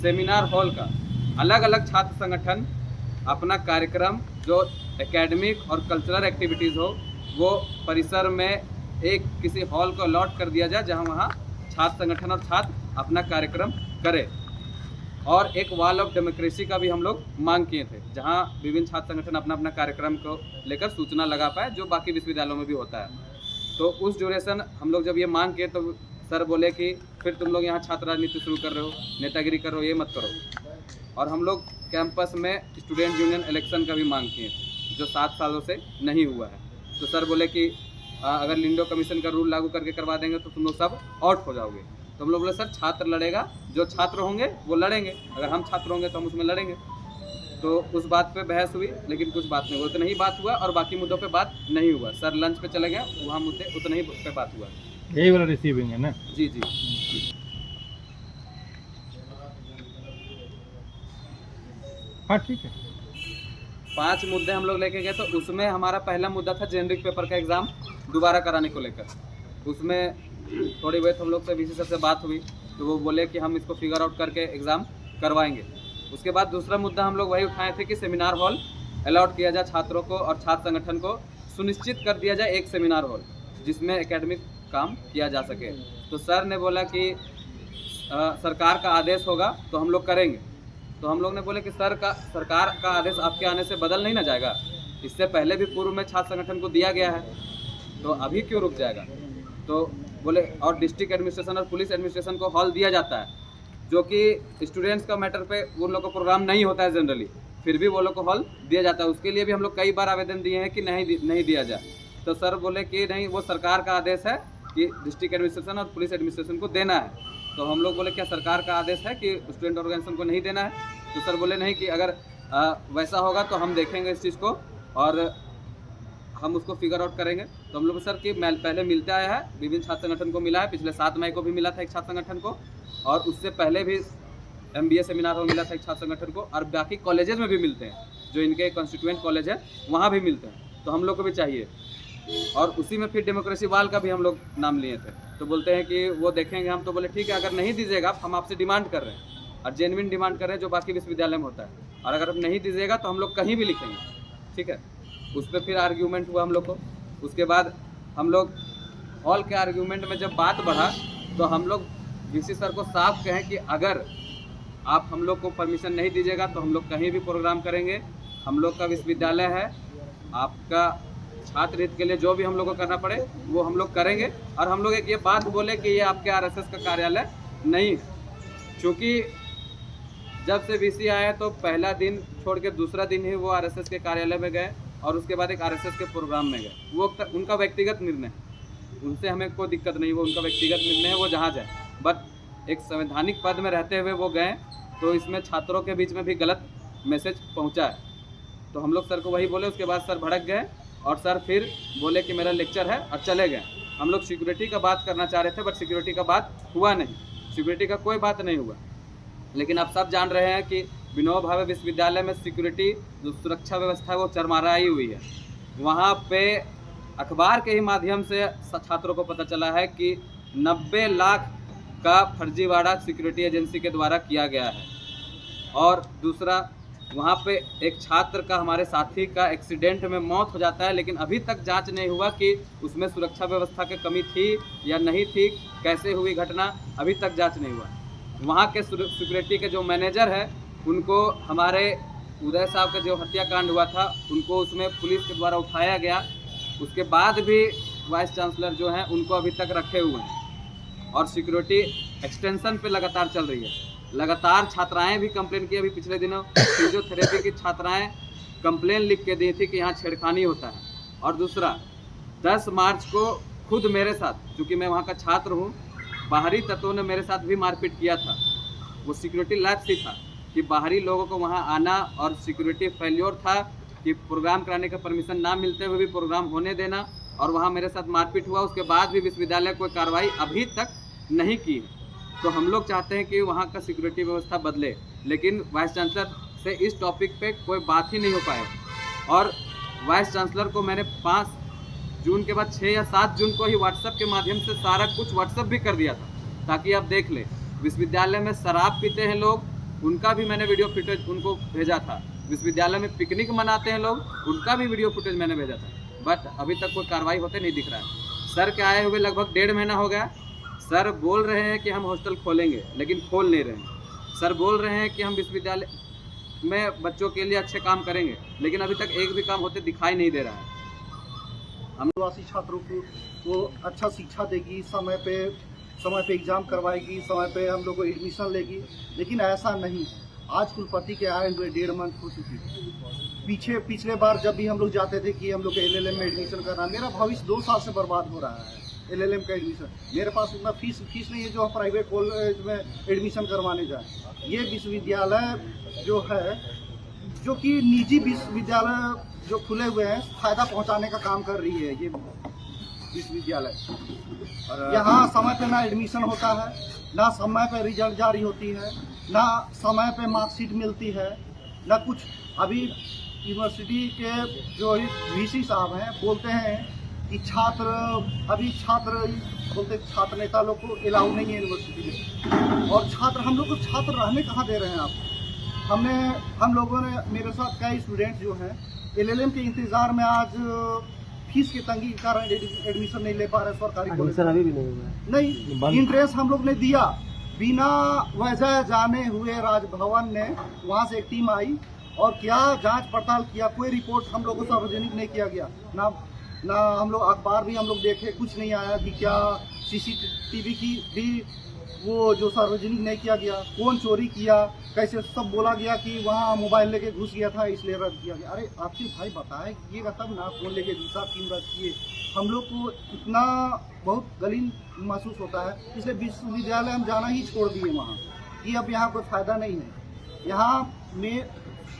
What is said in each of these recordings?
Seminar hall का अलग अलग छात्र संगठन अपना कार्यक्रम जो एकेडमिक और कल्चरल एक्टिविटीज़ हो वो परिसर में एक किसी हॉल को अलॉट कर दिया जाए, जहां वहां छात्र संगठन और छात्र अपना कार्यक्रम करें। और एक वॉल ऑफ डेमोक्रेसी का भी हम लोग मांग किए थे, जहां विभिन्न छात्र संगठन अपना अपना कार्यक्रम को लेकर सूचना लगा पाए, जो बाकी विश्वविद्यालयों में भी होता है। तो उस ड्यूरेशन हम लोग जब ये मांग किए तो सर बोले कि फिर तुम लोग यहाँ छात्र राजनीति शुरू कर रहे हो, नेतागिरी कर रहे हो, ये मत करो। और हम लोग कैंपस में स्टूडेंट यूनियन इलेक्शन का भी मांग किए थे, जो 7 सालों से नहीं हुआ है। तो सर बोले कि अगर लिंडो कमीशन का रूल लागू करके करवा देंगे तो तुम लोग सब आउट हो जाओगे। तो हम लोग बोले सर छात्र लड़ेगा, जो छात्र होंगे वो लड़ेंगे, अगर हम छात्र होंगे तो हम उसमें लड़ेंगे। तो उस बात पे बहस हुई, लेकिन कुछ बात नहीं हुई, उतना ही बात हुआ और बाकी मुद्दों पे बात नहीं हुआ। सर लंच पे चले गए, वहाँ मुद्दे उतना ही पे बात हुआ। यही वाला रिसीविंग है ना? जी जी। हाँ ठीक है। 5 मुद्दे हम लोग लेके गए, तो उसमें हमारा पहला मुद्दा था जेनरिक पेपर का एग्ज़ाम दोबारा कराने को लेकर। उसमें थोड़ी बहुत हम लोग से वीसी सर से बात हुई, तो वो बोले कि हम इसको फिगर आउट करके एग्ज़ाम करवाएंगे। उसके बाद दूसरा मुद्दा हम लोग वही उठाए थे कि सेमिनार हॉल अलॉट किया जाए छात्रों को, और छात्र संगठन को सुनिश्चित कर दिया जाए एक सेमिनार हॉल जिसमें एकेडमिक काम किया जा सके। तो सर ने बोला कि सरकार का आदेश होगा तो हम लोग करेंगे। तो हम लोग ने बोले कि सरकार का आदेश आपके आने से बदल नहीं ना जाएगा, इससे पहले भी पूर्व में छात्र संगठन को दिया गया है, तो अभी क्यों रुक जाएगा। तो बोले और डिस्ट्रिक्ट एडमिनिस्ट्रेशन और पुलिस एडमिनिस्ट्रेशन को हॉल दिया जाता है, जो कि स्टूडेंट्स का मैटर पे उन लोगों को प्रोग्राम नहीं होता है जनरली, फिर भी वो लोग को हॉल दिया जाता है। उसके लिए भी हम लोग कई बार आवेदन दिए हैं कि नहीं दिया जाए। तो सर बोले कि नहीं, वो सरकार का आदेश है कि डिस्ट्रिक्ट एडमिनिस्ट्रेशन और पुलिस एडमिनिस्ट्रेशन को देना है। तो हम लोग बोले क्या सरकार का आदेश है कि स्टूडेंट ऑर्गेनाइजेशन को नहीं देना है? तो सर बोले नहीं, कि अगर वैसा होगा तो हम देखेंगे इस चीज़ को और हम उसको फिगर आउट करेंगे। तो हम लोग सर कि पहले मिलते आया है, विभिन्न छात्र संगठन को मिला है, पिछले 7 मई को भी मिला था एक छात्र संगठन को, और उससे पहले भी MBA सेमिनार में मिला था एक छात्र संगठन को, और बाकी कॉलेजेस में भी मिलते हैं, जो इनके कॉन्स्टिट्यूएंट कॉलेज है वहाँ भी मिलते हैं। तो हम लोग को भी चाहिए। और उसी में फिर डेमोक्रेसी वाल का भी हम लोग नाम लिए थे, तो बोलते हैं कि वो देखेंगे हम। तो बोले ठीक है, अगर नहीं दीजिएगा, हम आपसे डिमांड कर रहे हैं और जेन्युइन डिमांड कर रहे हैं जो बाकी विश्वविद्यालय में होता है, और अगर आप नहीं दीजिएगा तो हम लोग कहीं भी लिखेंगे, ठीक है। उस पर फिर आर्ग्यूमेंट हुआ हम लोग को। उसके बाद हम लोग हॉल के आर्ग्यूमेंट में जब बात बढ़ा, तो हम लोग VC सर को साफ कहें कि अगर आप हम लोग को परमिशन नहीं दीजिएगा तो हम लोग कहीं भी प्रोग्राम करेंगे, हम लोग का विश्वविद्यालय है, आपका छात्र हित के लिए जो भी हम लोग को करना पड़े वो हम लोग करेंगे। और हम लोग एक ये बात बोले कि ये आपके RSS का कार्यालय नहीं है, क्योंकि जब से VC आए तो पहला दिन छोड़ के दूसरा दिन ही वो RSS के कार्यालय में गए, और उसके बाद एक RSS के प्रोग्राम में गए। वो उनका व्यक्तिगत निर्णय, उनसे हमें कोई दिक्कत नहीं, वो उनका व्यक्तिगत निर्णय है, वो जहाँ जाए, बट एक संवैधानिक पद में रहते हुए वो गए, तो इसमें छात्रों के बीच में भी गलत मैसेज पहुँचा है। तो हम लोग सर को वही बोले। उसके बाद सर भड़क गए और सर फिर बोले कि मेरा लेक्चर है, और चले गए। हम लोग सिक्योरिटी का बात करना चाह रहे थे, बट सिक्योरिटी का बात हुआ नहीं, सिक्योरिटी का कोई बात नहीं हुआ। लेकिन आप सब जान रहे हैं कि विनोबा भावे विश्वविद्यालय में सिक्योरिटी जो सुरक्षा व्यवस्था है वो चरमराई हुई है। वहाँ पे अखबार के ही माध्यम से छात्रों को पता चला है कि 90 लाख का फर्जीवाड़ा सिक्योरिटी एजेंसी के द्वारा किया गया है। और दूसरा, वहाँ पे एक छात्र का, हमारे साथी का एक्सीडेंट में मौत हो जाता है, लेकिन अभी तक जांच नहीं हुआ कि उसमें सुरक्षा व्यवस्था की कमी थी या नहीं थी, कैसे हुई घटना, अभी तक जांच नहीं हुआ। वहाँ के सिक्योरिटी के जो मैनेजर है, उनको हमारे उदय साहब का जो हत्याकांड हुआ था, उनको उसमें पुलिस के द्वारा उठाया गया। उसके बाद भी वाइस चांसलर जो हैं उनको अभी तक रखे हुए हैं, और सिक्योरिटी एक्सटेंशन पे लगातार चल रही है। लगातार छात्राएं भी कंप्लेन की। अभी पिछले दिनों फिजियोथेरेपी की छात्राएं कंप्लेन लिख के दी थी कि यहाँ छेड़खानी होता है। और दूसरा, 10 मार्च को खुद मेरे साथ, चूँकि मैं वहाँ का छात्र हूँ, बाहरी तत्वों ने मेरे साथ भी मारपीट किया था। वो सिक्योरिटी लैप्स ही था कि बाहरी लोगों को वहाँ आना, और सिक्योरिटी फेल्योर था कि प्रोग्राम कराने का परमिशन ना मिलते हुए भी प्रोग्राम होने देना, और वहाँ मेरे साथ मारपीट हुआ। उसके बाद भी विश्वविद्यालय कोई कार्रवाई अभी तक नहीं की। तो हम लोग चाहते हैं कि वहाँ का सिक्योरिटी व्यवस्था बदले, लेकिन वाइस चांसलर से इस टॉपिक पे कोई बात ही नहीं हो पाया। और वाइस चांसलर को मैंने 5 जून के बाद 6 या 7 जून को ही व्हाट्सएप के माध्यम से सारा कुछ व्हाट्सएप भी कर दिया था, ताकि आप देख लें। विश्वविद्यालय में शराब पीते हैं लोग, उनका भी मैंने वीडियो फुटेज उनको भेजा था। विश्वविद्यालय में पिकनिक मनाते हैं लोग, उनका भी वीडियो फुटेज मैंने भेजा था, बट अभी तक कोई कार्रवाई होते नहीं दिख रहा है। सर के आए हुए लगभग 1.5 महीना हो गया। सर बोल रहे हैं कि हम हॉस्टल खोलेंगे, लेकिन खोल नहीं रहे हैं। सर बोल रहे हैं कि हम विश्वविद्यालय में बच्चों के लिए अच्छे काम करेंगे, लेकिन अभी तक एक भी काम होते दिखाई नहीं दे रहा है। आदिवासी छात्रों को अच्छा शिक्षा देगी, समय पे एग्जाम करवाएगी, समय पे हम लोग को एडमिशन लेगी, लेकिन ऐसा नहीं। आज कुलपति के आए हुए 1.5 मंथ हो चुकी। पिछले बार जब भी हम लोग जाते थे कि हम लोग LLM में एडमिशन करना, मेरा भविष्य 2 साल से बर्बाद हो रहा है। LLM का एडमिशन, मेरे पास उतना फीस नहीं है जो हम प्राइवेट कॉलेज में एडमिशन करवाने जाए। ये विश्वविद्यालय जो है, जो कि निजी विश्वविद्यालय जो खुले हुए हैं, फायदा पहुंचाने का काम कर रही है ये विश्वविद्यालय। यहाँ समय पे ना एडमिशन होता है, ना समय पे रिजल्ट जारी होती है, ना समय पे मार्कशीट मिलती है, ना कुछ। अभी यूनिवर्सिटी के जो VC साहब हैं बोलते हैं कि छात्र छात्र नेता लोग को अलाउ नहीं है यूनिवर्सिटी में, और हम लोग को छात्र रहने कहाँ दे रहे हैं आप। हम लोगों ने, मेरे साथ कई स्टूडेंट्स जो हैं LLM के इंतजार में आज फीस की तंगी के कारण एडमिशन नहीं ले पा रहे सरकारी कॉलेज। अभी भी नहीं इंट्रेंस हम लोग ने दिया, बिना वजह जाने हुए राजभवन ने वहाँ से एक टीम आई और क्या जांच पड़ताल किया, कोई रिपोर्ट हम लोग को सार्वजनिक नहीं किया गया। ना हम लोग अखबार भी हम लोग देखे, कुछ नहीं आया कि क्या CCTV की भी वो जो सार्वजनिक नहीं किया गया, कौन चोरी किया, कैसे, सब बोला गया कि वहाँ मोबाइल लेके घुस गया था इसलिए रद्द किया गया। अरे आखिर भाई बताएगा तब ना, कौन लेके घुसा, क्यों रद्द किए। हम लोग को इतना बहुत गलीन महसूस होता है, इसलिए विश्वविद्यालय हम जाना ही छोड़ दिए वहाँ कि अब यहाँ कोई फायदा नहीं है। यहाँ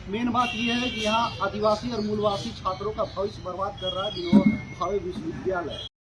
मेन बात यह है कि यहाँ आदिवासी और मूलवासी छात्रों का भविष्य बर्बाद कर रहा है विश्वविद्यालय।